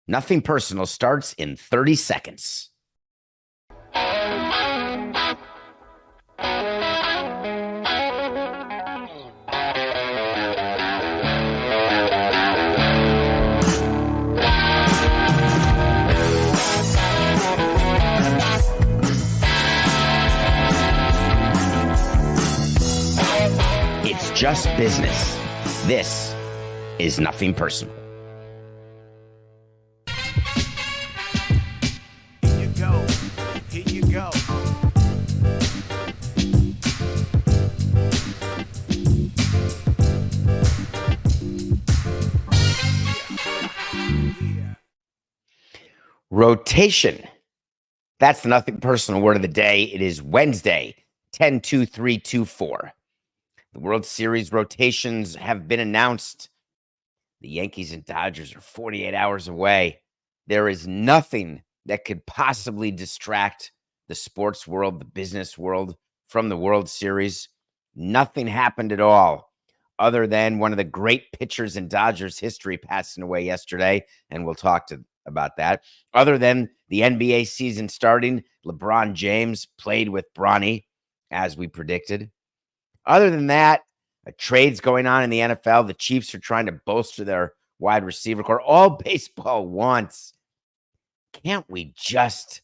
Nothing Personal starts in 30 seconds. It's just business. This is Nothing Personal. Here you go. Rotation. That's the Nothing Personal word of the day. It is Wednesday, 10-2-3-2-4. The World Series rotations have been announced. The Yankees and Dodgers are 48 hours away. There is nothing that could possibly distract the sports world, the business world from the World Series. Nothing happened at all other than one of the great pitchers in Dodgers history passing away yesterday, and we'll talk about that. Other than the NBA season starting, LeBron James played with Bronny, as we predicted. Other than that, a trade's going on in the NFL. The Chiefs are trying to bolster their wide receiver core. All baseball wants. Can't we just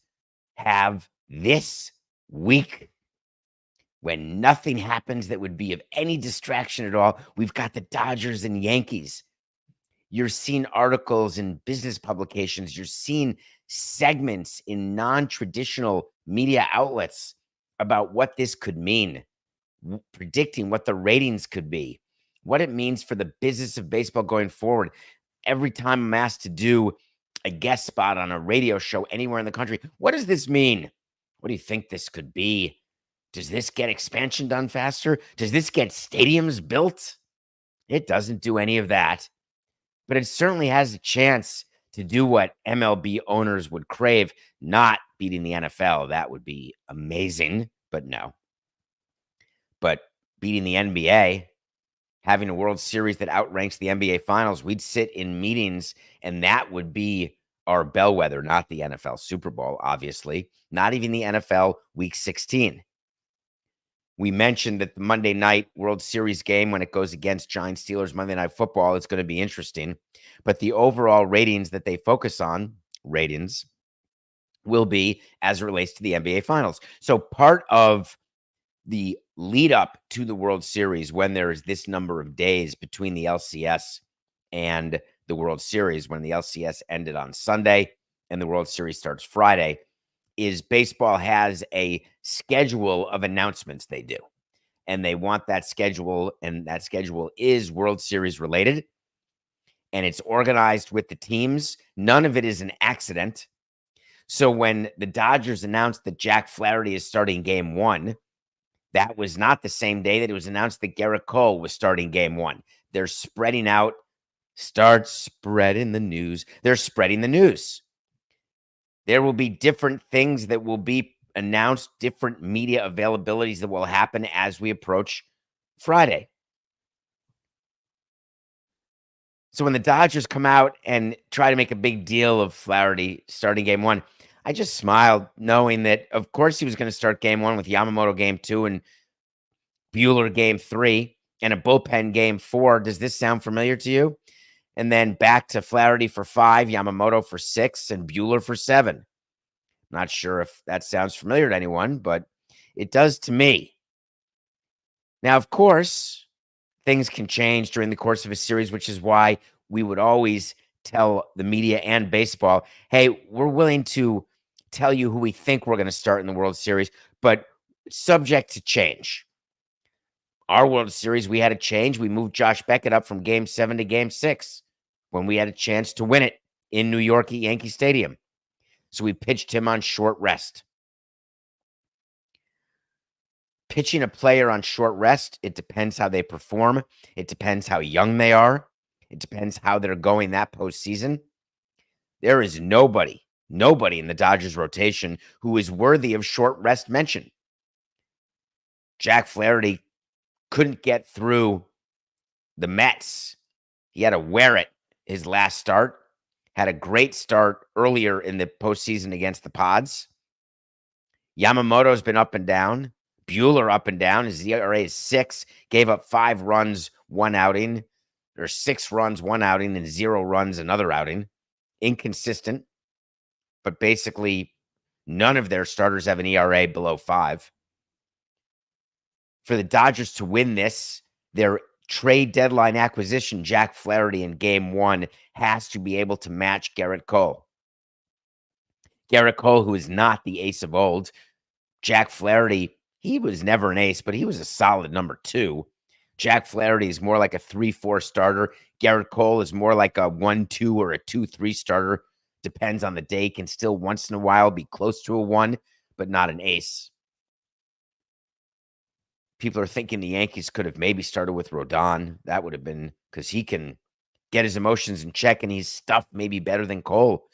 have this week when nothing happens that would be of any distraction at all? We've got the Dodgers and Yankees. You're seeing articles in business publications. You're seeing segments in non-traditional media outlets about what this could mean, predicting what the ratings could be, what it means for the business of baseball going forward. Every time I'm asked to do a guest spot on a radio show anywhere in the country, what does this mean? What do you think this could be? Does this get expansion done faster? Does this get stadiums built? It doesn't do any of that, but it certainly has a chance to do what MLB owners would crave, not beating the NFL. That would be amazing, but no. But beating the NBA, having a World Series that outranks the NBA Finals, we'd sit in meetings, and that would be our bellwether, not the NFL Super Bowl, obviously, not even the NFL Week 16. We mentioned that the Monday night World Series game, when it goes against Giants Steelers Monday Night Football, it's going to be interesting. But the overall ratings that they focus on, ratings, will be as it relates to the NBA Finals. So part of the lead up to the World Series, when there is this number of days between the LCS and the World Series, when the LCS ended on Sunday and the World Series starts Friday, is baseball has a schedule of announcements they do. And they want that schedule, and that schedule is World Series related. And it's organized with the teams. None of it is an accident. So when the Dodgers announced that Jack Flaherty is starting game one, that was not the same day that it was announced that Gerrit Cole was starting game one. They're spreading out. Start spreading the news. They're spreading the news. There will be different things that will be announced, different media availabilities that will happen as we approach Friday. So when the Dodgers come out and try to make a big deal of Flaherty starting game one, I just smiled knowing that, of course, he was going to start game one with Yamamoto game two and Buehler game three and a bullpen game four. Does this sound familiar to you? And then back to Flaherty for 5, Yamamoto for 6, and Buehler for 7. Not sure if that sounds familiar to anyone, but it does to me. Now, of course, things can change during the course of a series, which is why we would always tell the media and baseball, hey, we're willing to tell you who we think we're going to start in the World Series, but subject to change. Our World Series, we had a change. We moved Josh Beckett up from game 7 to game 6 when we had a chance to win it in New York at Yankee Stadium. So we pitched him on short rest. Pitching a player on short rest, it depends how they perform. It depends how young they are. It depends how they're going that postseason. There is nobody in the Dodgers rotation who is worthy of short rest mention. Jack Flaherty couldn't get through the Mets. He had to wear it his last start. had a great start earlier in the postseason against the Pods. Yamamoto's been up and down. Buehler up and down. His ERA is 6. Gave up 5 runs, 1 outing. Or 6 runs, 1 outing, and 0 runs, another outing. Inconsistent. But basically, none of their starters have an ERA below 5. For the Dodgers to win this, their trade deadline acquisition, Jack Flaherty in Game 1, has to be able to match Gerrit Cole. Gerrit Cole, who is not the ace of old. Jack Flaherty, he was never an ace, but he was a solid number 2. Jack Flaherty is more like a 3-4 starter. Gerrit Cole is more like a 1-2 or a 2-3 starter. Depends on the day. Can still once in a while be close to a 1, but not an ace. People are thinking the Yankees could have maybe started with Rodon. That would have been because he can get his emotions in check, and he's stuffed maybe better than Cole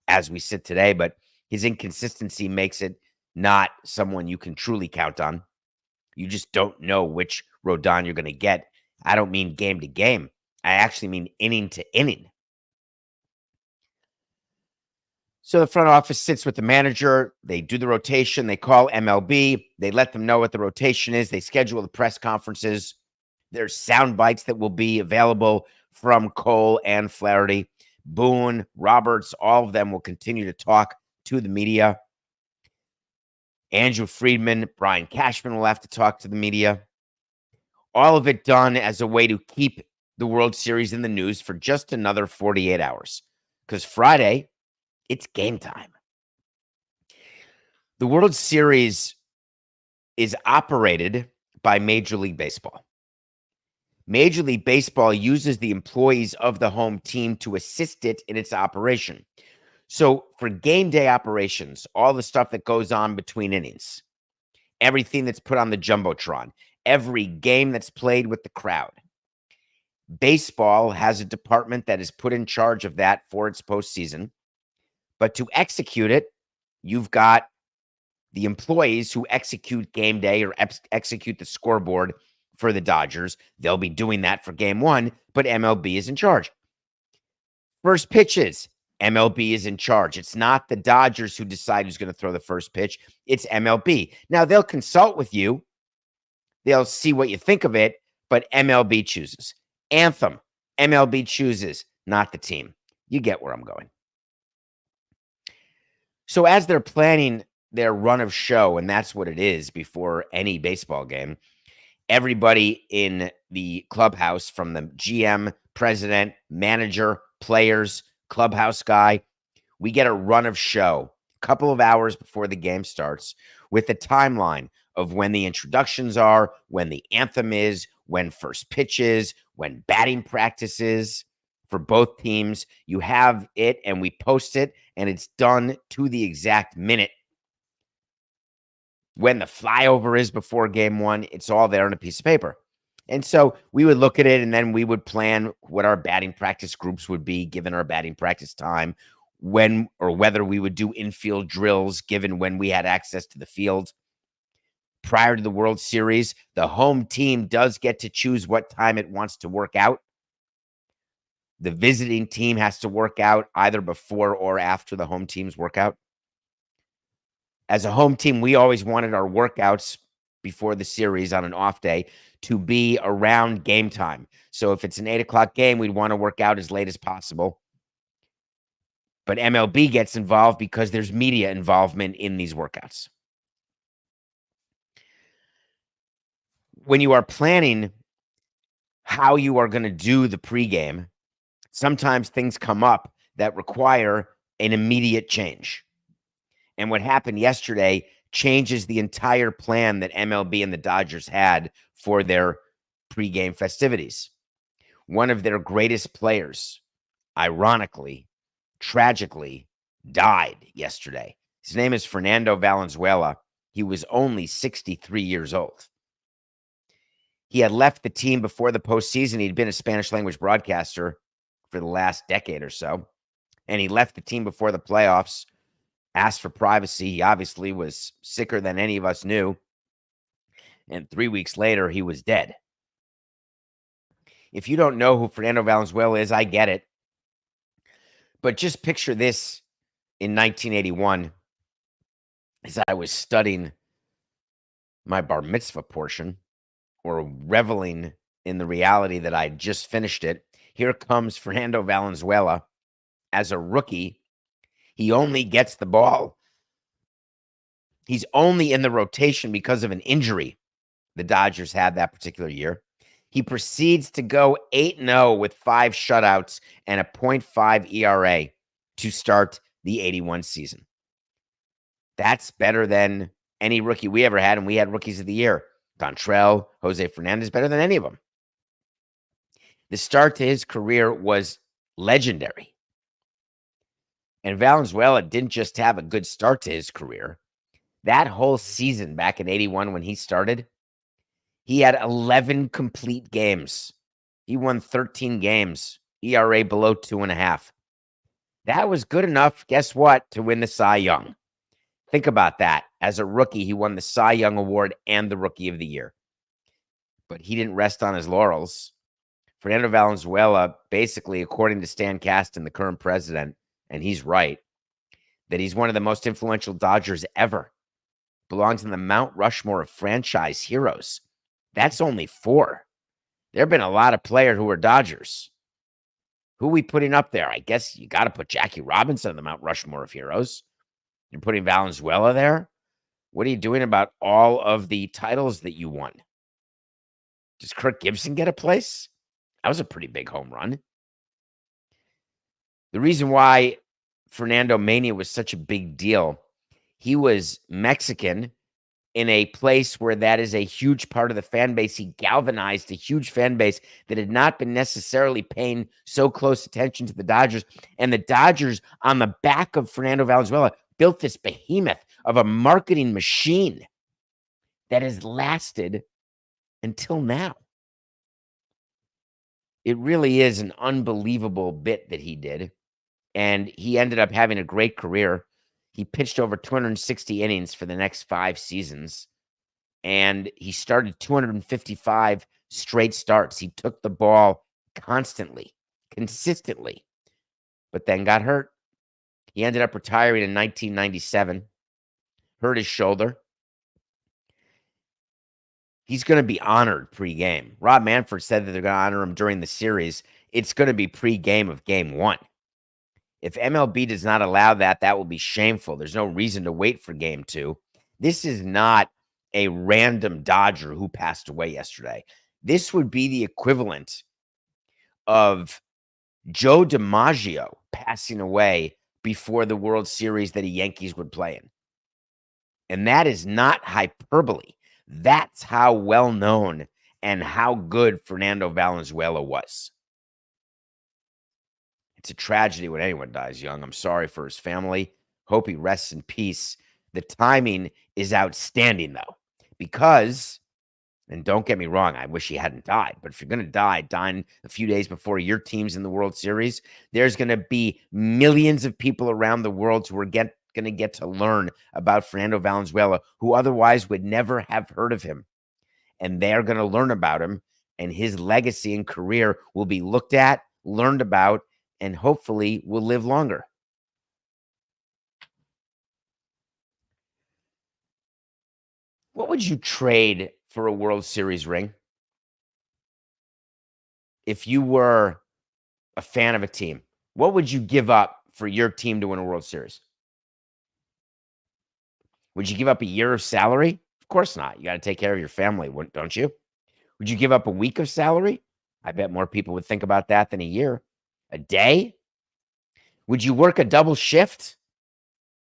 as we sit today, but his inconsistency makes it not someone you can truly count on. You just don't know which Rodon you're going to get. I don't mean game to game. I actually mean inning to inning. So the front office sits with the manager. They do the rotation. They call MLB. They let them know what the rotation is. They schedule the press conferences. There's sound bites that will be available from Cole and Flaherty. Boone, Roberts, all of them will continue to talk to the media. Andrew Friedman, Brian Cashman will have to talk to the media. All of it done as a way to keep the World Series in the news for just another 48 hours. Because Friday, it's game time. The World Series is operated by Major League Baseball. Major League Baseball uses the employees of the home team to assist it in its operation. So for game day operations, all the stuff that goes on between innings, everything that's put on the Jumbotron, every game that's played with the crowd, baseball has a department that is put in charge of that for its postseason. But to execute it, you've got the employees who execute game day or execute the scoreboard for the Dodgers. They'll be doing that for game 1, but MLB is in charge. First pitches, MLB is in charge. It's not the Dodgers who decide who's going to throw the first pitch. It's MLB. Now, they'll consult with you. They'll see what you think of it, but MLB chooses. Anthem, MLB chooses, not the team. You get where I'm going. So as they're planning their run of show, and that's what it is before any baseball game, everybody in the clubhouse, from the GM, president, manager, players, clubhouse guy, we get a run of show a couple of hours before the game starts with the timeline of when the introductions are, when the anthem is, when first pitch is, when batting practice is for both teams. You have it, and we post it, and it's done to the exact minute. When the flyover is before game 1, it's all there on a piece of paper. And so we would look at it, and then we would plan what our batting practice groups would be given our batting practice time, when or whether we would do infield drills given when we had access to the field. Prior to the World Series, the home team does get to choose what time it wants to work out. The visiting team has to work out either before or after the home team's workout. As a home team, we always wanted our workouts before the series on an off day to be around game time. So if it's an 8 o'clock game, we'd want to work out as late as possible. But MLB gets involved because there's media involvement in these workouts. When you are planning how you are going to do the pregame, sometimes things come up that require an immediate change. And what happened yesterday changes the entire plan that MLB and the Dodgers had for their pregame festivities. One of their greatest players, ironically, tragically, died yesterday. His name is Fernando Valenzuela. He was only 63 years old. He had left the team before the postseason. He'd been a Spanish language broadcaster for the last decade or so. And he left the team before the playoffs, asked for privacy. He obviously was sicker than any of us knew. And 3 weeks later, he was dead. If you don't know who Fernando Valenzuela is, I get it. But just picture this in 1981 as I was studying my bar mitzvah portion or reveling in the reality that I just finished it. Here comes Fernando Valenzuela as a rookie. He only gets the ball. He's only in the rotation because of an injury the Dodgers had that particular year. He proceeds to go 8-0 with 5 shutouts and a .5 ERA to start the 81 season. That's better than any rookie we ever had, and we had rookies of the year. Dontrell, Jose Fernandez, better than any of them. The start to his career was legendary. And Valenzuela didn't just have a good start to his career. That whole season back in 81 when he started, he had 11 complete games. He won 13 games, ERA below 2.5. That was good enough, guess what, to win the Cy Young. Think about that. As a rookie, he won the Cy Young Award and the Rookie of the Year. But he didn't rest on his laurels. Fernando Valenzuela, basically, according to Stan Kasten, the current president, and he's right, that he's one of the most influential Dodgers ever. Belongs in the Mount Rushmore of franchise heroes. That's only 4. There have been a lot of players who are Dodgers. Who are we putting up there? I guess you got to put Jackie Robinson on the Mount Rushmore of heroes. You're putting Valenzuela there? What are you doing about all of the titles that you won? Does Kirk Gibson get a place? That was a pretty big home run. The reason why Fernando Mania was such a big deal, he was Mexican in a place where that is a huge part of the fan base. He galvanized a huge fan base that had not been necessarily paying so close attention to the Dodgers. And the Dodgers, on the back of Fernando Valenzuela, built this behemoth of a marketing machine that has lasted until now. It really is an unbelievable bit that he did. And he ended up having a great career. He pitched over 260 innings for the next 5 seasons. And he started 255 straight starts. He took the ball constantly, consistently, but then got hurt. He ended up retiring in 1997, hurt his shoulder. He's going to be honored pre-game. Rob Manfred said that they're going to honor him during the series. It's going to be pre-game of Game 1. If MLB does not allow that, that will be shameful. There's no reason to wait for Game 2. This is not a random Dodger who passed away yesterday. This would be the equivalent of Joe DiMaggio passing away before the World Series that the Yankees would play in. And that is not hyperbole. That's how well known and how good Fernando Valenzuela was. It's a tragedy when anyone dies young. I'm sorry for his family. Hope he rests in peace. The timing is outstanding, though, because, and don't get me wrong, I wish he hadn't died, but if you're going to die, dying a few days before your team's in the World Series, there's going to be millions of people around the world who are going to get to learn about Fernando Valenzuela, who otherwise would never have heard of him. And they're going to learn about him, and his legacy and career will be looked at, learned about, and hopefully will live longer. What would you trade for a World Series ring? If you were a fan of a team, what would you give up for your team to win a World Series? Would you give up a year of salary? Of course not. You got to take care of your family, don't you? Would you give up a week of salary? I bet more people would think about that than a year. A day? Would you work a double shift?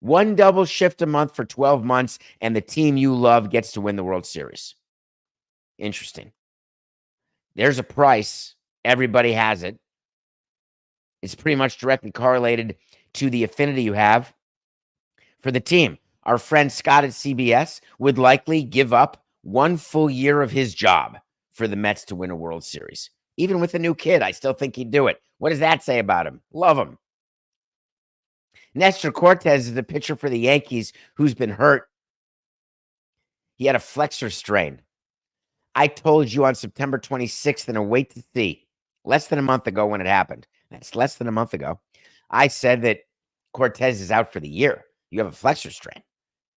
1 double shift a month for 12 months, and the team you love gets to win the World Series. Interesting. There's a price. Everybody has it. It's pretty much directly correlated to the affinity you have for the team. Our friend Scott at CBS would likely give up 1 full year of his job for the Mets to win a World Series. Even with a new kid, I still think he'd do it. What does that say about him? Love him. Nestor Cortes is the pitcher for the Yankees who's been hurt. He had a flexor strain. I told you on September 26th in a wait to see, less than a month ago when it happened. That's less than a month ago. I said that Cortes is out for the year. You have a flexor strain.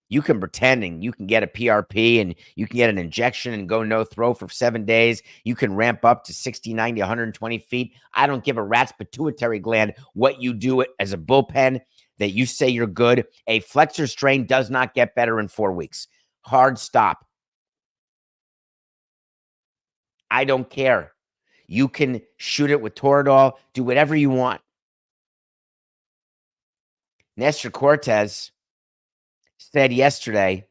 You can pretend and you can get a PRP and you can get an injection and go no throw for 7 days. You can ramp up to 60, 90, 120 feet. I don't give a rat's pituitary gland what you do as a bullpen that you say you're good. A flexor strain does not get better in 4 weeks. Hard stop. I don't care. You can shoot it with Toradol, do whatever you want. Nestor Cortes said yesterday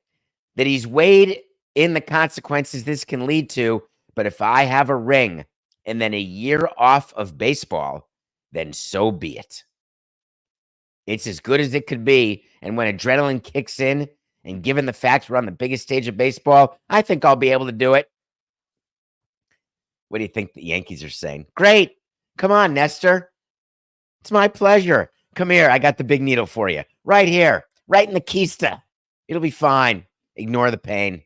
that he's weighed in the consequences this can lead to, but if I have a ring and then a year off of baseball, then so be it. It's as good as it could be, and when adrenaline kicks in, and given the fact we're on the biggest stage of baseball, I think I'll be able to do it. What do you think the Yankees are saying? Great. Come on, Nestor. It's my pleasure. Come here. I got the big needle for you. Right here. Right in the keister. It'll be fine. Ignore the pain.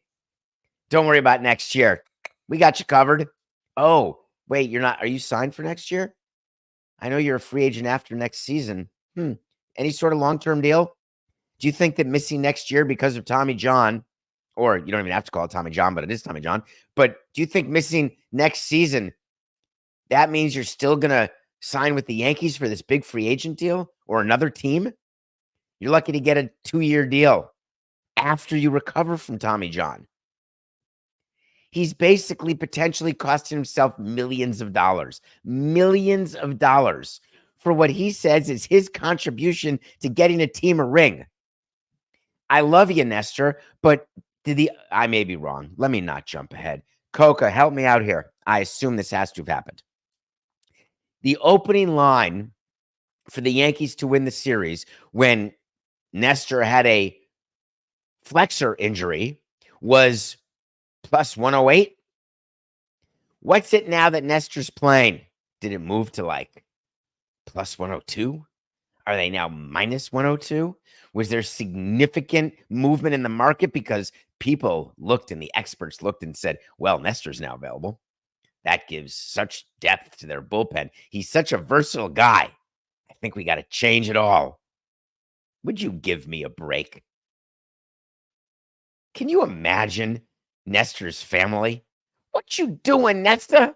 Don't worry about next year. We got you covered. Oh, wait, you're not. Are you signed for next year? I know you're a free agent after next season. Any sort of long-term deal? Do you think that missing next year because of Tommy John, or you don't even have to call it Tommy John, but it is Tommy John. But do you think missing next season, that means you're still going to sign with the Yankees for this big free agent deal or another team? You're lucky to get a 2-year deal after you recover from Tommy John. He's basically potentially costing himself millions of dollars for what he says is his contribution to getting a team a ring. I love you, Nestor, but I may be wrong. Let me not jump ahead. Coca, help me out here. I assume this has to have happened. The opening line for the Yankees to win the series when Nestor had a flexor injury was plus 108. What's it now that Nestor's playing? Did it move to like plus 102? Are they now minus 102? Was there significant movement in the market because people looked and the experts looked and said, well, Nestor's now available. That gives such depth to their bullpen. He's such a versatile guy. I think we got to change it all. Would you give me a break? Can you imagine Nestor's family? What you doing, Nestor?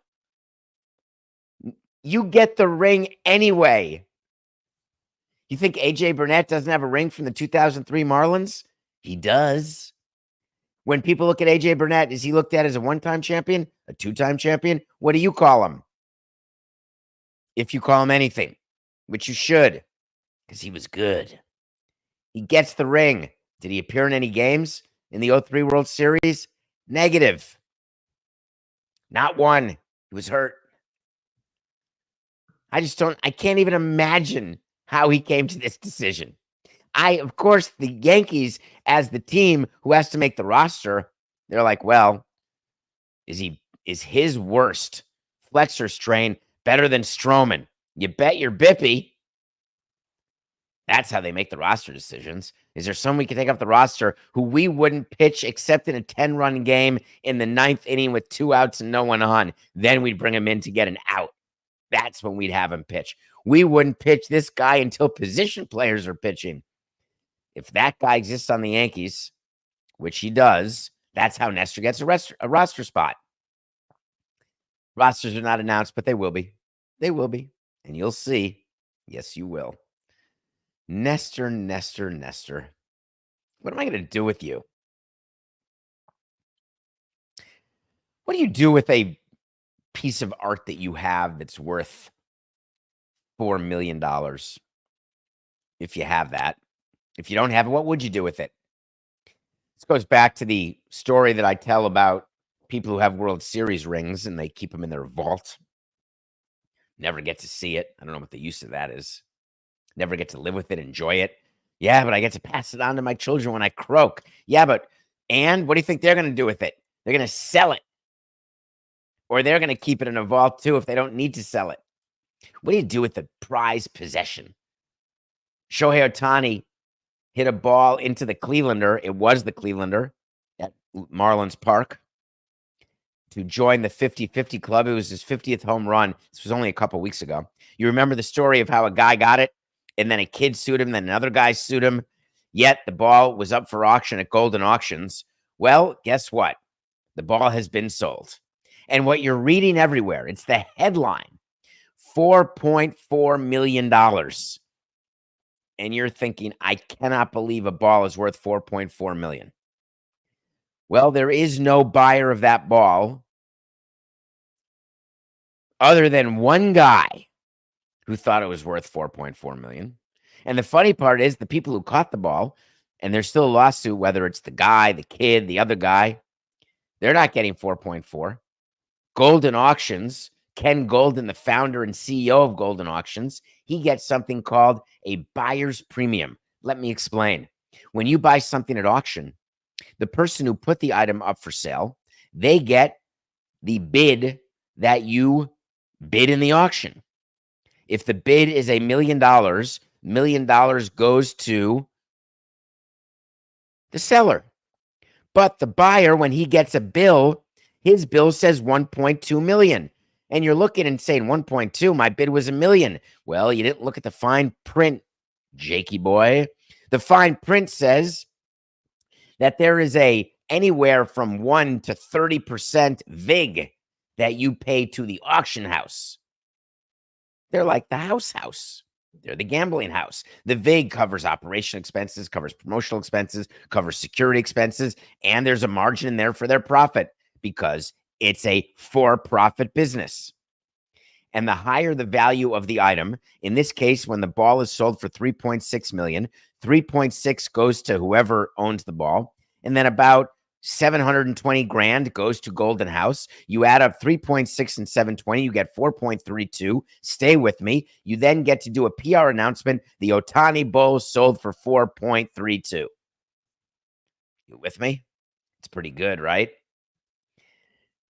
You get the ring anyway. You think AJ Burnett doesn't have a ring from the 2003 Marlins? He does. When people look at AJ Burnett, is he looked at as a one-time champion, a two-time champion? What do you call him? If you call him anything, which you should, because he was good. He gets the ring. Did he appear in any games in the 03 World Series? Negative. Not one. He was hurt. I can't even imagine how he came to this decision. Of course, the Yankees, as the team who has to make the roster, they're like, well, is his worst flexor strain better than Stroman? You bet your bippy. That's how they make the roster decisions. Is there someone we can take off the roster who we wouldn't pitch except in a 10-run game in the 9th inning with 2 outs and no one on? Then we'd bring him in to get an out. That's when we'd have him pitch. We wouldn't pitch this guy until position players are pitching. If that guy exists on the Yankees, which he does, that's how Nestor gets a roster spot. Rosters are not announced, but they will be. They will be. And you'll see. Yes, you will. Nestor. What am I going to do with you? What do you do with a piece of art that you have that's worth $4 million? If you have that. If you don't have it, what would you do with it? This goes back to the story that I tell about people who have World Series rings and they keep them in their vault. Never get to see it. I don't know what the use of that is. Never get to live with it, enjoy it. Yeah, but I get to pass it on to my children when I croak. Yeah, and what do you think they're going to do with it? They're going to sell it. Or they're going to keep it in a vault too if they don't need to sell it. What do you do with the prized possession? Shohei Ohtani hit a ball into the Clevelander. It was the Clevelander at Marlins Park to join the 50-50 club. It was his 50th home run. This was only a couple weeks ago. You remember the story of how a guy got it and then a kid sued him, then another guy sued him. Yet the ball was up for auction at Golden Auctions. Well, guess what? The ball has been sold. And what you're reading everywhere, it's the headline, $4.4 million. And you're thinking, I cannot believe a ball is worth $4.4 million. Well, there is no buyer of that ball other than one guy who thought it was worth $4.4 million. And the funny part is the people who caught the ball, and there's still a lawsuit, whether it's the guy, the kid, the other guy, they're not getting 4.4. Golden Auctions, Ken Golden, the founder and CEO of Golden Auctions, he gets something called a buyer's premium. Let me explain. When you buy something at auction, the person who put the item up for sale, they get the bid that you bid in the auction. If the bid is $1 million, $1 million goes to the seller. But the buyer, when he gets a bill, his bill says 1.2 million. And you're looking and saying 1.2, my bid was $1 million. Well, you didn't look at the fine print, Jakey boy. The fine print says that there is a anywhere from 1 to 30% VIG that you pay to the auction house. They're like the house. They're the gambling house. The VIG covers operation expenses, covers promotional expenses, covers security expenses, and there's a margin in there for their profit because it's a for-profit business. And the higher the value of the item, in this case, when the ball is sold for $3.6 million, 3.6 goes to whoever owns the ball, and then about 720 grand goes to Golden House. You add up 3.6 and 720, you get 4.32. Stay with me. You then get to do a PR announcement. The Ohtani Bowl sold for 4.32. You with me? It's pretty good, right?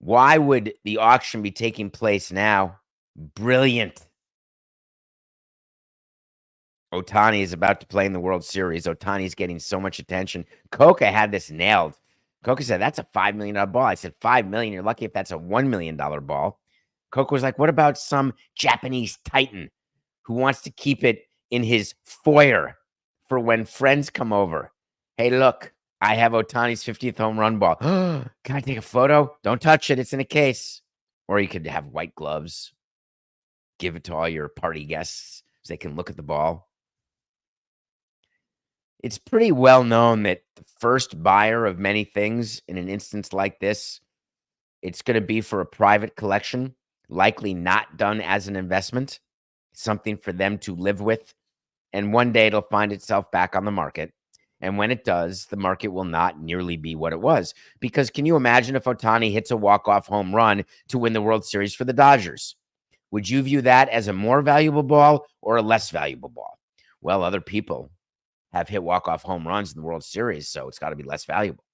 Why would the auction be taking place now? Brilliant. Ohtani is about to play in the World Series. Ohtani is getting so much attention. Coca had this nailed. Coca said, that's a $5 million ball. I said, $5 million. You're lucky if that's a $1 million ball. Coca was like, what about some Japanese titan who wants to keep it in his foyer for when friends come over? Hey, look, I have Ohtani's 50th home run ball. Can I take a photo? Don't touch it. It's in a case. Or you could have white gloves. Give it to all your party guests so they can look at the ball. It's pretty well known that the first buyer of many things in an instance like this, it's going to be for a private collection, likely not done as an investment, something for them to live with. And one day it'll find itself back on the market. And when it does, the market will not nearly be what it was. Because can you imagine if Ohtani hits a walk-off home run to win the World Series for the Dodgers? Would you view that as a more valuable ball or a less valuable ball? Well, other people have hit walk-off home runs in the World Series, so it's got to be less valuable.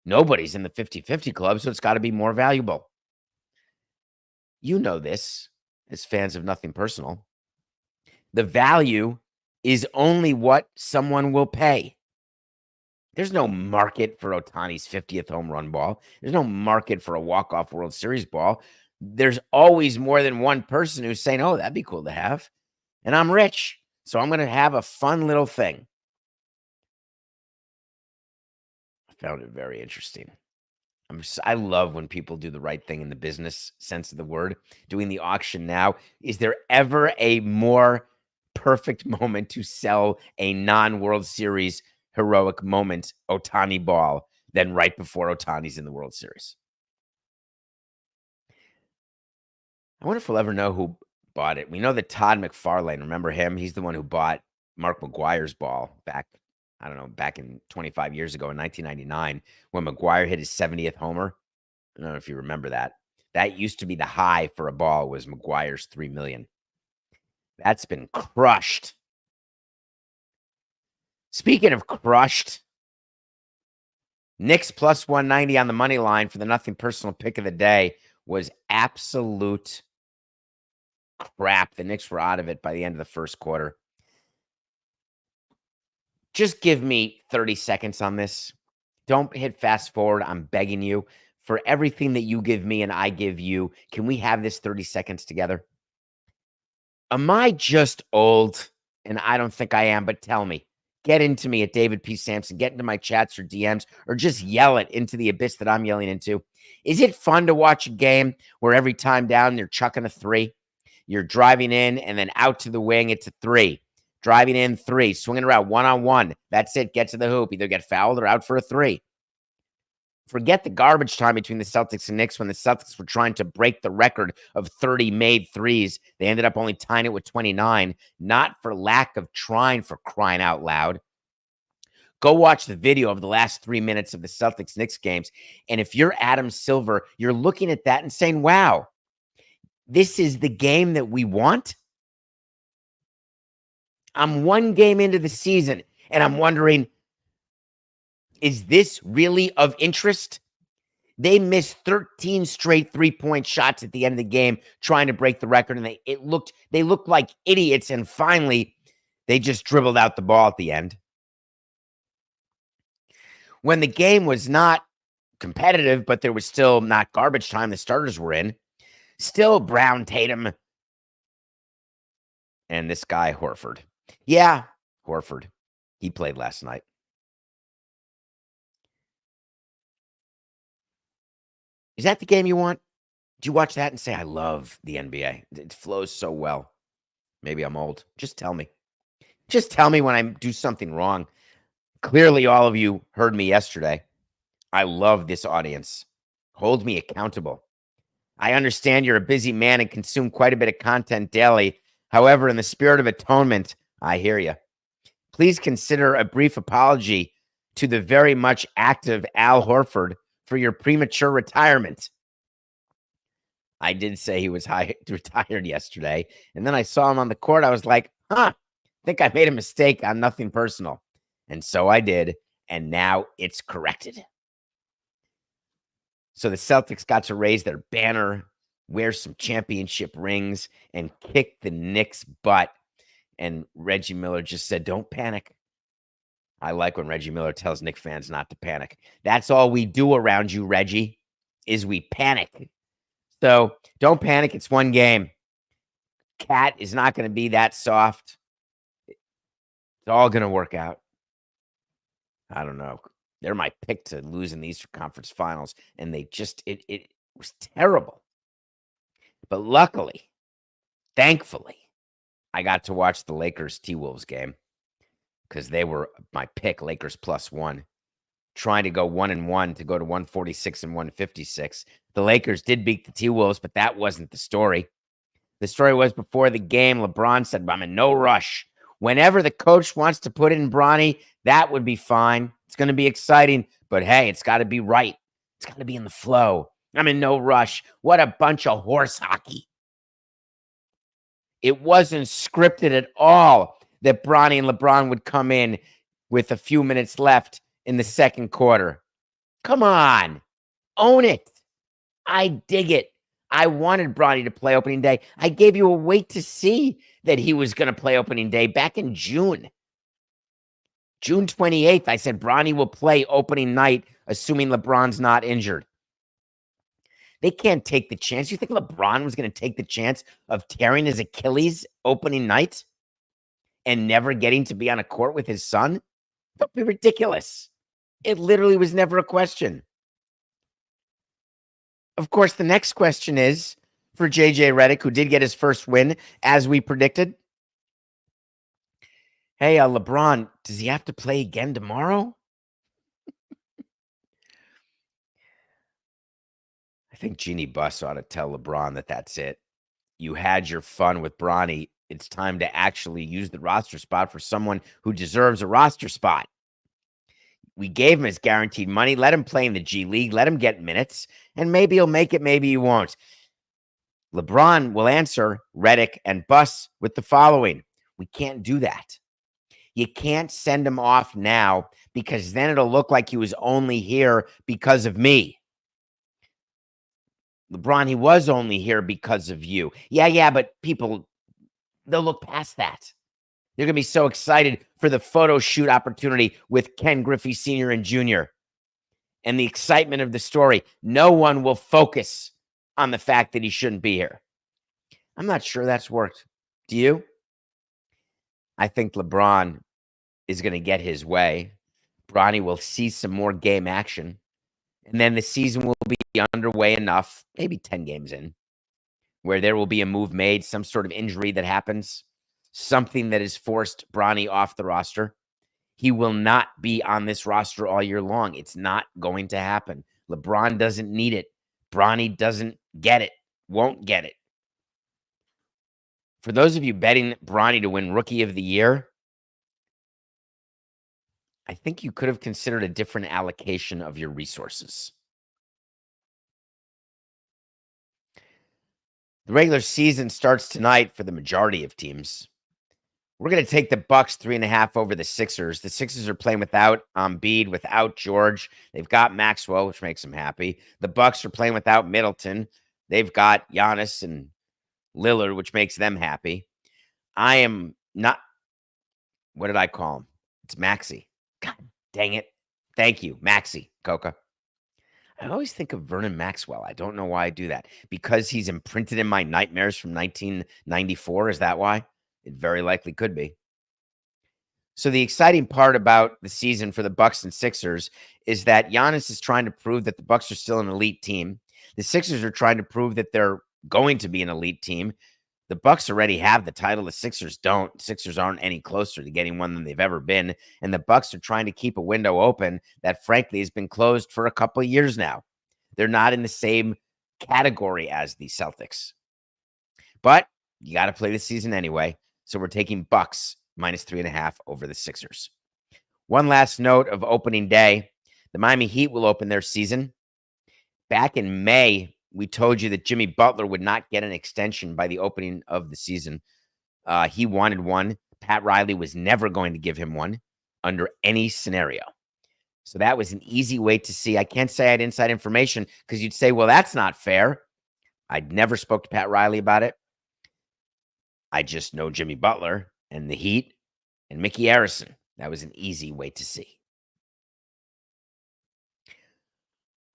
Nobody's in the 50-50 club, so it's got to be more valuable. You know this as fans of Nothing Personal. The value is only what someone will pay. There's no market for Ohtani's 50th home run ball. There's no market for a walk-off World Series ball. There's always more than one person who's saying, oh, that'd be cool to have. And I'm rich. So I'm going to have a fun little thing. I found it very interesting. I love when people do the right thing in the business sense of the word. Doing the auction now. Is there ever a more perfect moment to sell a non-World Series heroic moment Ohtani ball than right before Ohtani's in the World Series? I wonder if we'll ever know who bought it. We know that Todd McFarlane, remember him? He's the one who bought Mark McGwire's ball back in 25 years ago in 1999 when McGwire hit his 70th homer. I don't know if you remember that. That used to be the high for a ball was McGwire's $3 million. That's been crushed. Speaking of crushed, Knicks plus 190 on the money line for the Nothing Personal pick of the day was absolute crap. The Knicks were out of it by the end of the first quarter. Just give me 30 seconds on this. Don't hit fast forward. I'm begging you. For everything that you give me and I give you, can we have this 30 seconds together? Am I just old? and I don't think I am, but tell me. Get into me at David P. Sampson. Get into my chats or DMs, or just yell it into the abyss that I'm yelling into. Is it fun to watch a game where every time down they're chucking a 3? You're driving in and then out to the wing, it's a 3. Driving in 3, swinging around one-on-one. That's it. Get to the hoop. Either get fouled or out for a 3. Forget the garbage time between the Celtics and Knicks when the Celtics were trying to break the record of 30 made threes. They ended up only tying it with 29, not for lack of trying, for crying out loud. Go watch the video of the last 3 minutes of the Celtics-Knicks games, and if you're Adam Silver, you're looking at that and saying, wow, this is the game that we want? I'm one game into the season, and I'm wondering, is this really of interest? They missed 13 straight three-point shots at the end of the game trying to break the record, and they looked like idiots, and finally, they just dribbled out the ball at the end. When the game was not competitive, but there was still not garbage time, the starters were in, still Brown, Tatum, and this guy, Horford. Yeah, Horford. He played last night. Is that the game you want? Do you watch that and say, I love the NBA? It flows so well. Maybe I'm old. Just tell me. Just tell me when I do something wrong. Clearly, all of you heard me yesterday. I love this audience. Hold me accountable. I understand you're a busy man and consume quite a bit of content daily. However, in the spirit of atonement, I hear you. Please consider a brief apology to the very much active Al Horford for your premature retirement. I did say he was retired yesterday, and then I saw him on the court. I was like, I think I made a mistake on nothing personal. And so I did, and now it's corrected. So the Celtics got to raise their banner, wear some championship rings, and kick the Knicks' butt. And Reggie Miller just said, don't panic. I like when Reggie Miller tells Knicks fans not to panic. That's all we do around you, Reggie, is we panic. So don't panic. It's one game. Cat is not going to be that soft. It's all going to work out. I don't know. They're my pick to lose in the Eastern Conference Finals, and they just, it was terrible. But luckily, thankfully, I got to watch the Lakers T-Wolves game because they were my pick, Lakers +1, trying to go 1-1 to go to 146 and 156. The Lakers did beat the T-Wolves, but that wasn't the story. The story was before the game, LeBron said, I'm in no rush. Whenever the coach wants to put in Bronny, that would be fine. It's going to be exciting, but hey, it's got to be right. It's got to be in the flow. I'm in no rush. What a bunch of horse hockey. It wasn't scripted at all that Bronny and LeBron would come in with a few minutes left in the second quarter. Come on. Own it. I dig it. I wanted Bronny to play opening day. I gave you a wait to see that he was going to play opening day back in June. June 28th, I said Bronny will play opening night, assuming LeBron's not injured. They can't take the chance. You think LeBron was going to take the chance of tearing his Achilles opening night and never getting to be on a court with his son? Don't be ridiculous. It literally was never a question. Of course, the next question is for JJ Redick, who did get his first win, as we predicted. Hey, LeBron, does he have to play again tomorrow? I think Jeannie Buss ought to tell LeBron that that's it. You had your fun with Bronny. It's time to actually use the roster spot for someone who deserves a roster spot. We gave him his guaranteed money. Let him play in the G League. Let him get minutes. And maybe he'll make it. Maybe he won't. LeBron will answer Redick and Buss with the following. We can't do that. You can't send him off now because then it'll look like he was only here because of me. LeBron, he was only here because of you. Yeah, but people, they'll look past that. They're going to be so excited for the photo shoot opportunity with Ken Griffey Sr. and Jr. and the excitement of the story. No one will focus on the fact that he shouldn't be here. I'm not sure that's worked. Do you? I think LeBron is going to get his way. Bronny will see some more game action. And then the season will be underway enough, maybe 10 games in, where there will be a move made, some sort of injury that happens, something that has forced Bronny off the roster. He will not be on this roster all year long. It's not going to happen. LeBron doesn't need it. Bronny doesn't get it, won't get it. For those of you betting Bronny to win Rookie of the Year, I think you could have considered a different allocation of your resources. The regular season starts tonight for the majority of teams. We're going to take the Bucks 3.5 over the Sixers. The Sixers are playing without Embiid, without George. They've got Maxwell, which makes them happy. The Bucks are playing without Middleton. They've got Giannis and Lillard, which makes them happy. I am not. What did I call him? It's Maxey. God dang it. Thank you, Maxey, Coca. I always think of Vernon Maxwell. I don't know why I do that. Because he's imprinted in my nightmares from 1994. Is that why? It very likely could be. So the exciting part about the season for the Bucks and Sixers is that Giannis is trying to prove that the Bucks are still an elite team. The Sixers are trying to prove that they're going to be an elite team. The Bucks already have the title. The Sixers don't. Sixers aren't any closer to getting one than they've ever been. And the Bucks are trying to keep a window open that, frankly, has been closed for a couple of years now. They're not in the same category as the Celtics. But you got to play the season anyway. So we're taking Bucks minus 3.5 over the Sixers. One last note of opening day. The Miami Heat will open their season. Back in May, we told you that Jimmy Butler would not get an extension by the opening of the season. He wanted one. Pat Riley was never going to give him one under any scenario. So that was an easy way to see. I can't say I had inside information because you'd say, well, that's not fair. I'd never spoke to Pat Riley about it. I just know Jimmy Butler and the Heat and Mickey Harrison. That was an easy way to see.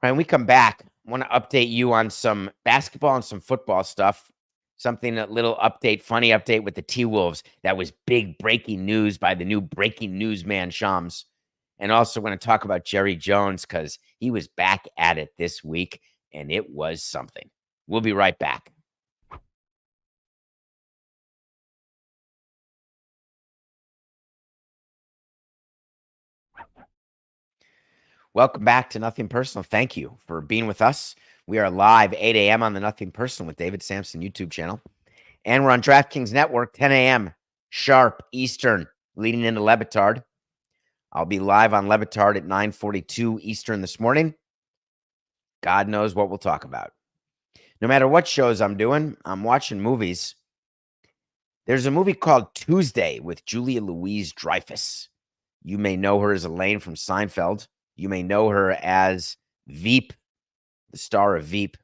Right, when we come back, I want to update you on some basketball and some football stuff. Something, a little update, funny update with the T-Wolves. That was big breaking news by the new breaking news man, Shams. And also going to talk about Jerry Jones because he was back at it this week, and it was something. We'll be right back. Welcome back to Nothing Personal. Thank you for being with us. We are live 8 a.m. on the Nothing Personal with David Sampson YouTube channel. And we're on DraftKings Network, 10 a.m. sharp Eastern, leading into Le Batard. I'll be live on Le Batard at 9:42 Eastern this morning. God knows what we'll talk about. No matter what shows I'm doing, I'm watching movies. There's a movie called Tuesday with Julia Louis-Dreyfus. You may know her as Elaine from Seinfeld. You may know her as Veep, the star of Veep.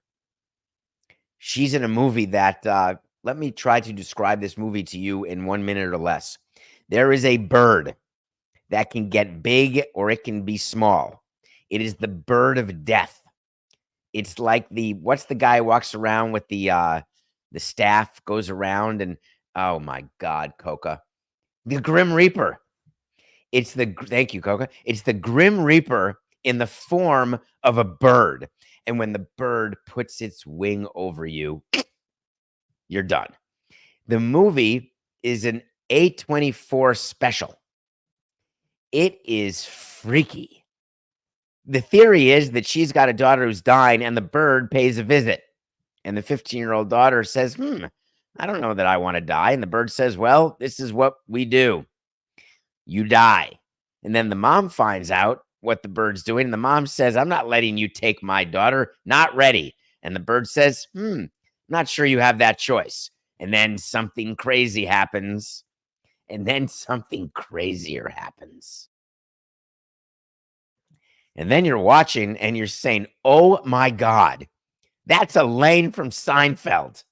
She's in a movie that, let me try to describe this movie to you in 1 minute or less. There is a bird that can get big or it can be small. It is the bird of death. It's like what's the guy who walks around with the staff, goes around and, oh my God, Coca. The Grim Reaper. Thank you, Coca. It's the Grim Reaper in the form of a bird. And when the bird puts its wing over you, you're done. The movie is an A24 special. It is freaky. The theory is that she's got a daughter who's dying and the bird pays a visit. And the 15-year-old daughter says, I don't know that I want to die. And the bird says, well, this is what we do. You die. And then the mom finds out what the bird's doing. And the mom says, I'm not letting you take my daughter. Not ready. And the bird says, not sure you have that choice. And then something crazy happens. And then something crazier happens. And then you're watching and you're saying, oh my God, that's Elaine from Seinfeld.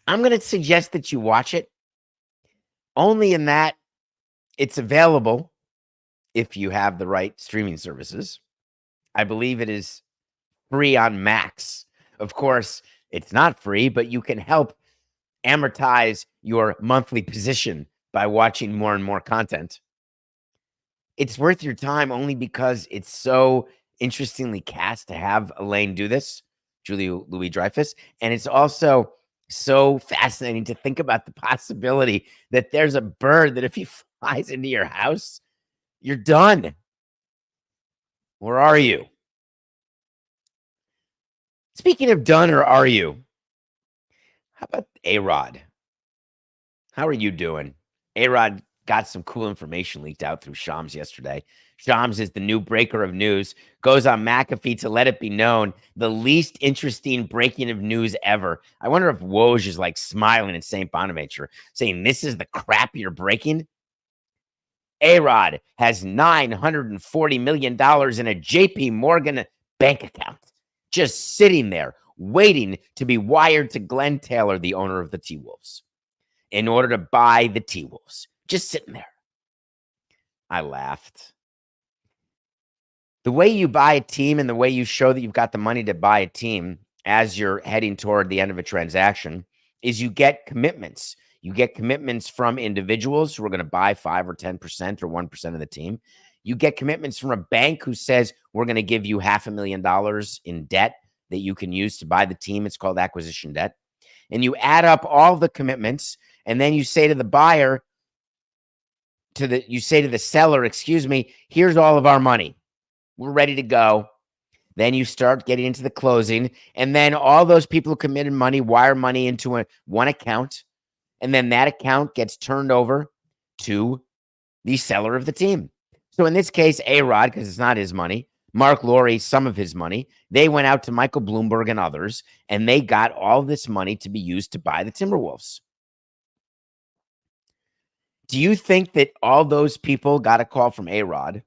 I'm going to suggest that you watch it. Only in that it's available if you have the right streaming services. I believe it is free on Max. Of course, it's not free, but you can help amortize your monthly position by watching more and more content. It's worth your time only because it's so interestingly cast to have Elaine do this, Julie Louis-Dreyfus. And it's also so fascinating to think about the possibility that there's a bird that if he flies into your house, you're done. Or are you? Speaking of done, or are you? How about ARod? How are you doing? ARod got some cool information leaked out through Shams yesterday. Shams is the new breaker of news, goes on McAfee to let it be known the least interesting breaking of news ever. I wonder if Woj is like smiling at St. Bonaventure, saying, this is the crap you're breaking? ARod has $940 million in a JP Morgan bank account, just sitting there waiting to be wired to Glenn Taylor, the owner of the T-Wolves, in order to buy the T-Wolves. Just sitting there. I laughed. The way you buy a team and the way you show that you've got the money to buy a team as you're heading toward the end of a transaction is you get commitments. You get commitments from individuals who are going to buy 5 or 10% or 1% of the team. You get commitments from a bank who says, we're going to give you $500,000 in debt that you can use to buy the team. It's called acquisition debt. And you add up all the commitments, and then you say to the buyer, you say to the seller, excuse me, here's all of our money. We're ready to go. Then you start getting into the closing, and then all those people who committed money wire money into one account, and then that account gets turned over to the seller of the team. So in this case, ARod, because it's not his money, Mark Lowry, some of his money, they went out to Michael Bloomberg and others, and they got all this money to be used to buy the Timberwolves. Do you think that all those people got a call from ARod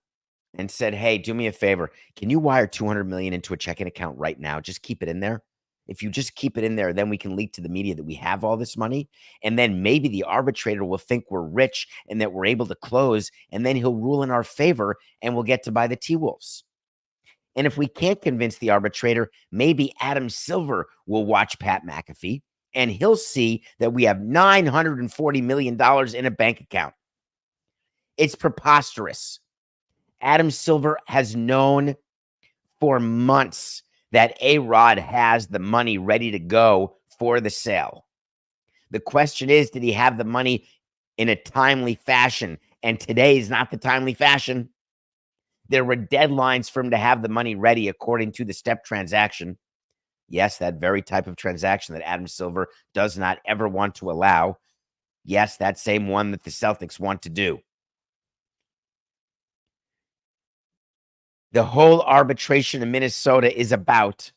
and said, hey, do me a favor. Can you wire $200 million into a checking account right now? Just keep it in there. If you just keep it in there, then we can leak to the media that we have all this money. And then maybe the arbitrator will think we're rich and that we're able to close. And then he'll rule in our favor and we'll get to buy the T-Wolves. And if we can't convince the arbitrator, maybe Adam Silver will watch Pat McAfee and he'll see that we have $940 million in a bank account. It's preposterous. Adam Silver has known for months that ARod has the money ready to go for the sale. The question is, did he have the money in a timely fashion? And today is not the timely fashion. There were deadlines for him to have the money ready according to the step transaction. Yes, that very type of transaction that Adam Silver does not ever want to allow. Yes, that same one that the Celtics want to do. The whole arbitration in Minnesota is about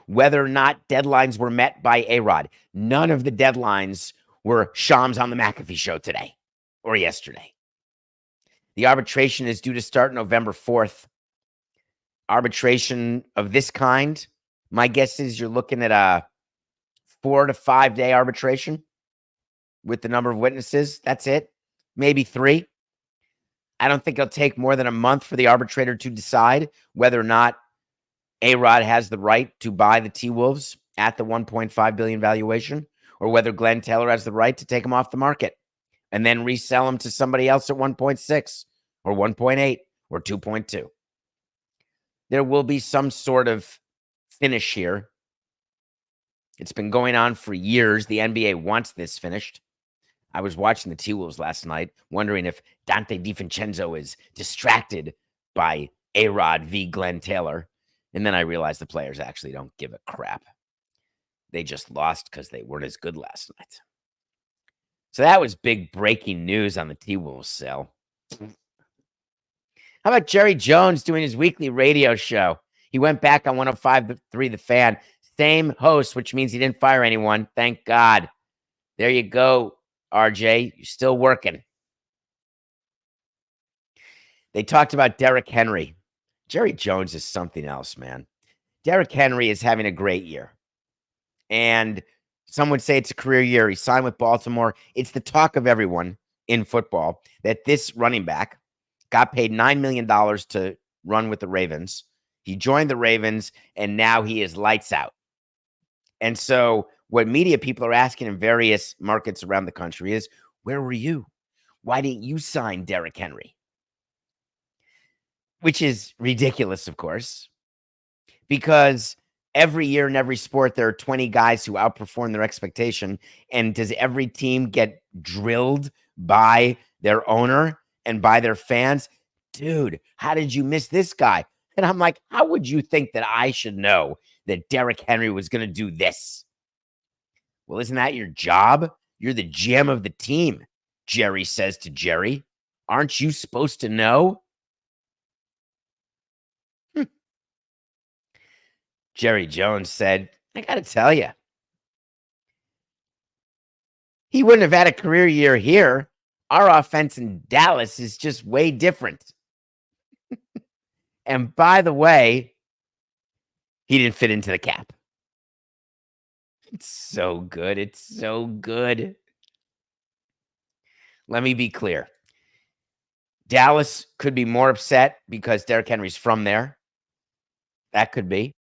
whether or not deadlines were met by ARod. None of the deadlines were Shams on the McAfee show today or yesterday. The arbitration is due to start November 4th. Arbitration of this kind, my guess is you're looking at a 4 to 5 day arbitration with the number of witnesses. That's it. Maybe 3. I don't think it'll take more than a month for the arbitrator to decide whether or not ARod has the right to buy the T-Wolves at the $1.5 billion valuation, or whether Glenn Taylor has the right to take them off the market and then resell them to somebody else at 1.6 or 1.8 or 2.2. There will be some sort of finish here. It's been going on for years. The NBA wants this finished. I was watching the T-Wolves last night, wondering if Dante DiVincenzo is distracted by ARod v. Glenn Taylor. And then I realized the players actually don't give a crap. They just lost because they weren't as good last night. So that was big breaking news on the T-Wolves sale. How about Jerry Jones doing his weekly radio show? He went back on 105.3 The Fan. Same host, which means he didn't fire anyone. Thank God. There you go, RJ. You're still working. They talked about Derrick Henry. Jerry Jones is something else, man. Derrick Henry is having a great year. And some would say it's a career year. He signed with Baltimore. It's the talk of everyone in football that this running back got paid $9 million to run with the Ravens. He joined the Ravens, and now he is lights out. And so What media people are asking in various markets around the country is, where were you? Why didn't you sign Derrick Henry? Which is ridiculous, of course, because every year in every sport, there are 20 guys who outperform their expectation. And does every team get drilled by their owner and by their fans? Dude, how did you miss this guy? And I'm like, how would you think that I should know that Derrick Henry was going to do this? Well, isn't that your job? You're the GM of the team, Jerry says to Jerry. Aren't you supposed to know? Jerry Jones said, I got to tell you, he wouldn't have had a career year here. Our offense in Dallas is just way different. And by the way, he didn't fit into the cap. It's so good. It's so good. Let me be clear. Dallas could be more upset because Derrick Henry's from there. That could be.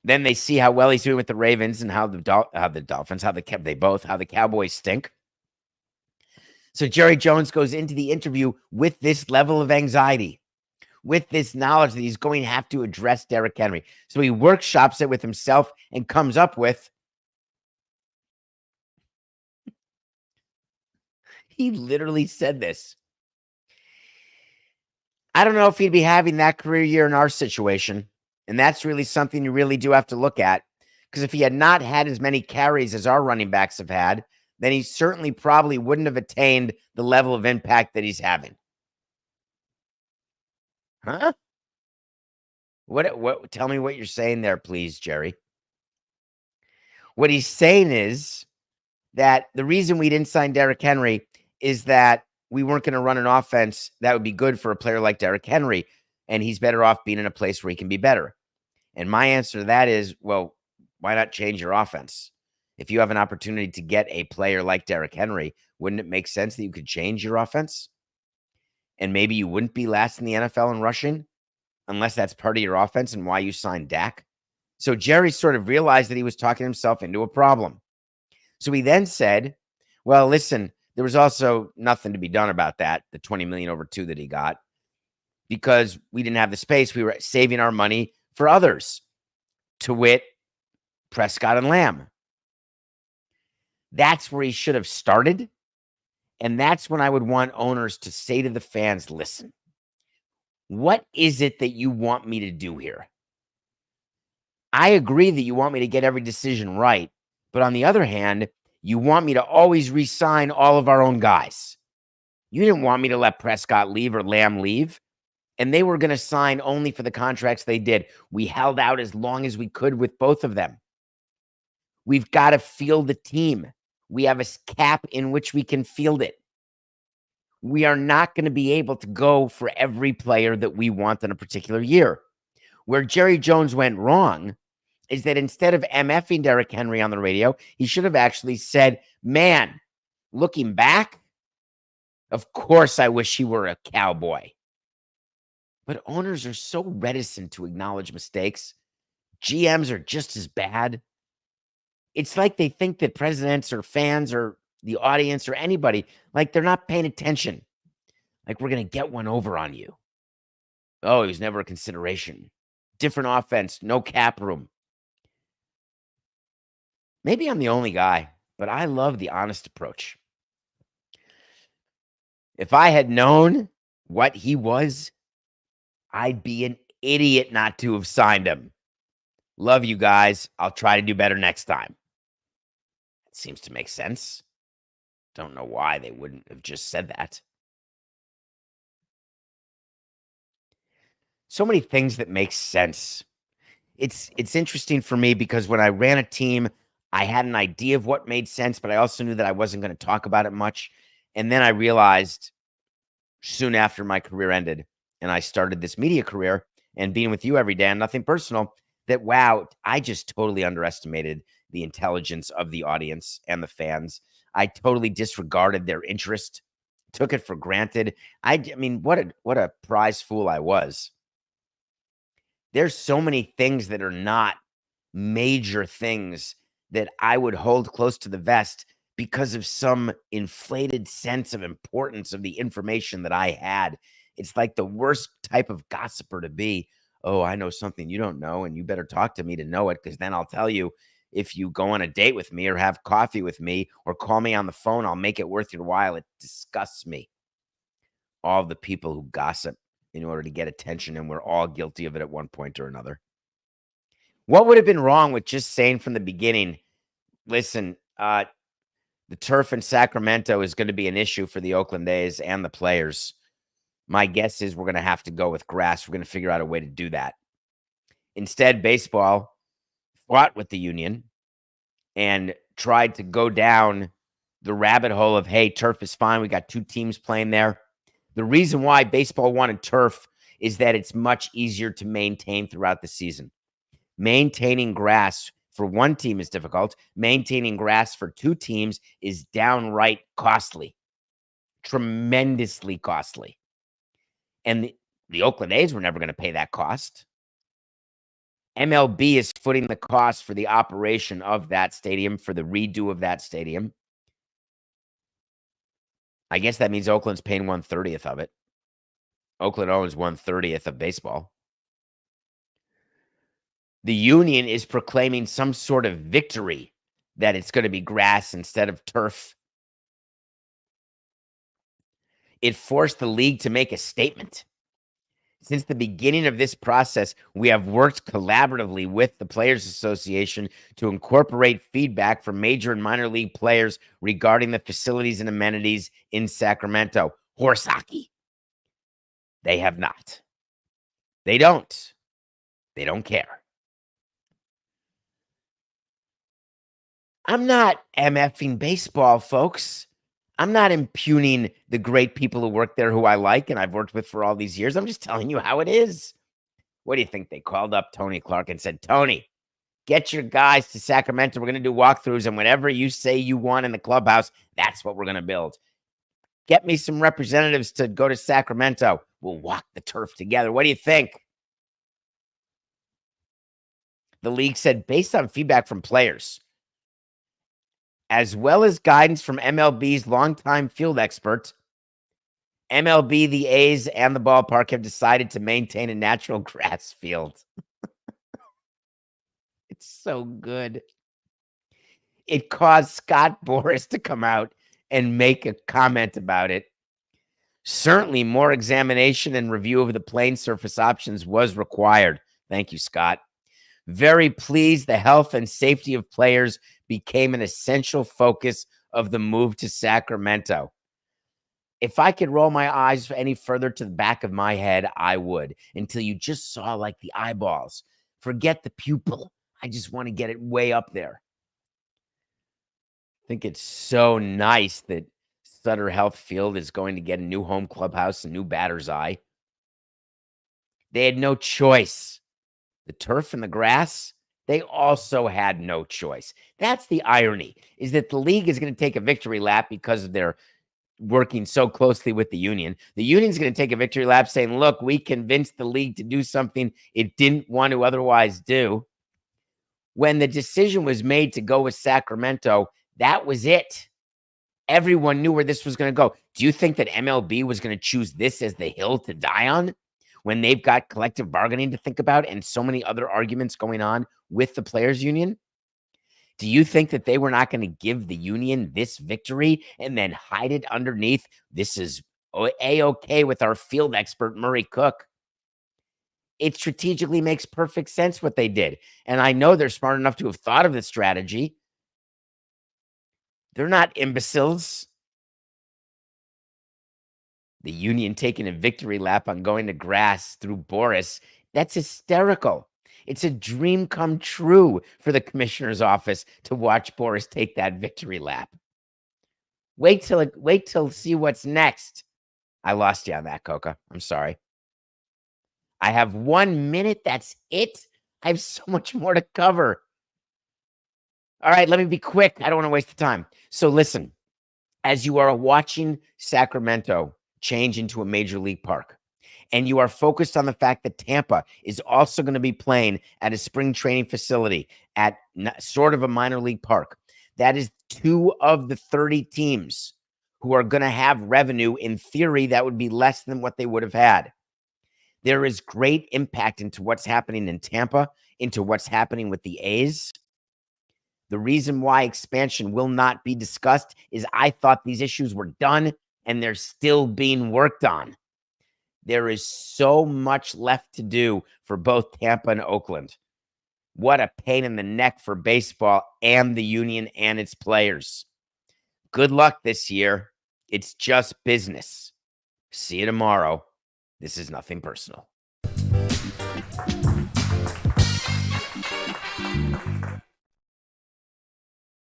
Then they see how well he's doing with the Ravens and how the Dolphins, how the Cowboys stink. So Jerry Jones goes into the interview with this level of anxiety, with this knowledge that he's going to have to address Derrick Henry. So he workshops it with himself and comes up with, he literally said this. I don't know if he'd be having that career year in our situation. And that's really something you really do have to look at. Because if he had not had as many carries as our running backs have had, then he certainly probably wouldn't have attained the level of impact that he's having. Huh? What? Tell me what you're saying there, please, Jerry. What he's saying is that the reason we didn't sign Derrick Henry is that we weren't going to run an offense that would be good for a player like Derrick Henry, and he's better off being in a place where he can be better. And my answer to that is, well, why not change your offense? If you have an opportunity to get a player like Derrick Henry, wouldn't it make sense that you could change your offense? And maybe you wouldn't be last in the NFL in rushing unless that's part of your offense and why you signed Dak. So Jerry sort of realized that he was talking himself into a problem. So he then said, well, listen, there was also nothing to be done about that, the $20 million over 2 that he got, because we didn't have the space. We were saving our money for others, to wit, Prescott and Lamb. That's where he should have started. And that's when I would want owners to say to the fans, listen, what is it that you want me to do here? I agree that you want me to get every decision right. But on the other hand, you want me to always re-sign all of our own guys. You didn't want me to let Prescott leave or Lamb leave. And they were going to sign only for the contracts they did. We held out as long as we could with both of them. We've got to field the team. We have a cap in which we can field it. We are not going to be able to go for every player that we want in a particular year. Where Jerry Jones went wrong is that instead of MFing Derrick Henry on the radio, he should have actually said, man, looking back, of course I wish he were a Cowboy. But owners are so reticent to acknowledge mistakes. GMs are just as bad. It's like they think that presidents or fans or the audience or anybody, like they're not paying attention. Like we're going to get one over on you. Oh, he was never a consideration. Different offense, no cap room. Maybe I'm the only guy, but I love the honest approach. If I had known what he was, I'd be an idiot not to have signed him. Love you guys. I'll try to do better next time. It seems to make sense. Don't know why they wouldn't have just said that. So many things that make sense. It's interesting for me because when I ran a team, I had an idea of what made sense, but I also knew that I wasn't going to talk about it much. And then I realized soon after my career ended and I started this media career and being with you every day and nothing personal, that, wow, I just totally underestimated the intelligence of the audience and the fans. I totally disregarded their interest, took it for granted. I mean, what a prize fool I was. There's so many things that are not major things that I would hold close to the vest because of some inflated sense of importance of the information that I had. It's like the worst type of gossiper to be. Oh, I know something you don't know, and you better talk to me to know it, because then I'll tell you if you go on a date with me or have coffee with me or call me on the phone, I'll make it worth your while. It disgusts me. All the people who gossip in order to get attention, and we're all guilty of it at one point or another. What would have been wrong with just saying from the beginning, listen, the turf in Sacramento is going to be an issue for the Oakland A's and the players. My guess is we're going to have to go with grass. We're going to figure out a way to do that. Instead, baseball fought with the union and tried to go down the rabbit hole of, hey, turf is fine. We got 2 teams playing there. The reason why baseball wanted turf is that it's much easier to maintain throughout the season. Maintaining grass for one team is difficult. Maintaining grass for 2 teams is downright costly, tremendously costly. And the Oakland A's were never going to pay that cost. MLB is footing the cost for the operation of that stadium, for the redo of that stadium. I guess that means Oakland's paying 1/30th of it. Oakland owns 1/30th of baseball. The union is proclaiming some sort of victory that it's going to be grass instead of turf. It forced the league to make a statement. Since the beginning of this process, we have worked collaboratively with the Players Association to incorporate feedback from major and minor league players regarding the facilities and amenities in Sacramento. Horse hockey. They have not. They don't. They don't care. I'm not MFing baseball, folks. I'm not impugning the great people who work there who I like and I've worked with for all these years. I'm just telling you how it is. What do you think? They called up Tony Clark and said, Tony, get your guys to Sacramento. We're going to do walkthroughs, and whatever you say you want in the clubhouse, that's what we're going to build. Get me some representatives to go to Sacramento. We'll walk the turf together. What do you think? The league said, based on feedback from players, as well as guidance from MLB's longtime field expert, MLB, the A's, and the ballpark have decided to maintain a natural grass field. It's so good. It caused Scott Boras to come out and make a comment about it. Certainly, more examination and review of the playing surface options was required. Thank you, Scott. Very pleased the health and safety of players became an essential focus of the move to Sacramento. If I could roll my eyes any further to the back of my head, I would, until you just saw like the eyeballs. Forget the pupil. I just want to get it way up there. I think it's so nice that Sutter Health Field is going to get a new home clubhouse, a new batter's eye. They had no choice. The turf and the grass, they also had no choice. That's the irony, is that the league is going to take a victory lap because they're working so closely with the union. The union's going to take a victory lap saying, look, we convinced the league to do something it didn't want to otherwise do. When the decision was made to go with Sacramento, that was it. Everyone knew where this was going to go. Do you think that MLB was going to choose this as the hill to die on when they've got collective bargaining to think about and so many other arguments going on with the players union? Do you think that they were not going to give the union this victory and then hide it underneath, this is A-okay with our field expert, Murray Cook? It strategically makes perfect sense what they did. And I know they're smart enough to have thought of this strategy. They're not imbeciles. The union taking a victory lap on going to grass through Boras, that's hysterical. It's a dream come true for the commissioner's office to watch Boras take that victory lap. Wait till see what's next. I lost you on that, Coca. I'm sorry. I have 1 minute. That's it. I have so much more to cover. All right, let me be quick. I don't want to waste the time. So listen, as you are watching Sacramento change into a major league park, and you are focused on the fact that Tampa is also going to be playing at a spring training facility at sort of a minor league park, that is 2 of the 30 teams who are going to have revenue. In theory, that would be less than what they would have had. There is great impact into what's happening in Tampa, into what's happening with the A's. The reason why expansion will not be discussed is I thought these issues were done and they're still being worked on. There is so much left to do for both Tampa and Oakland. What a pain in the neck for baseball and the union and its players. Good luck this year. It's just business. See you tomorrow. This is nothing personal.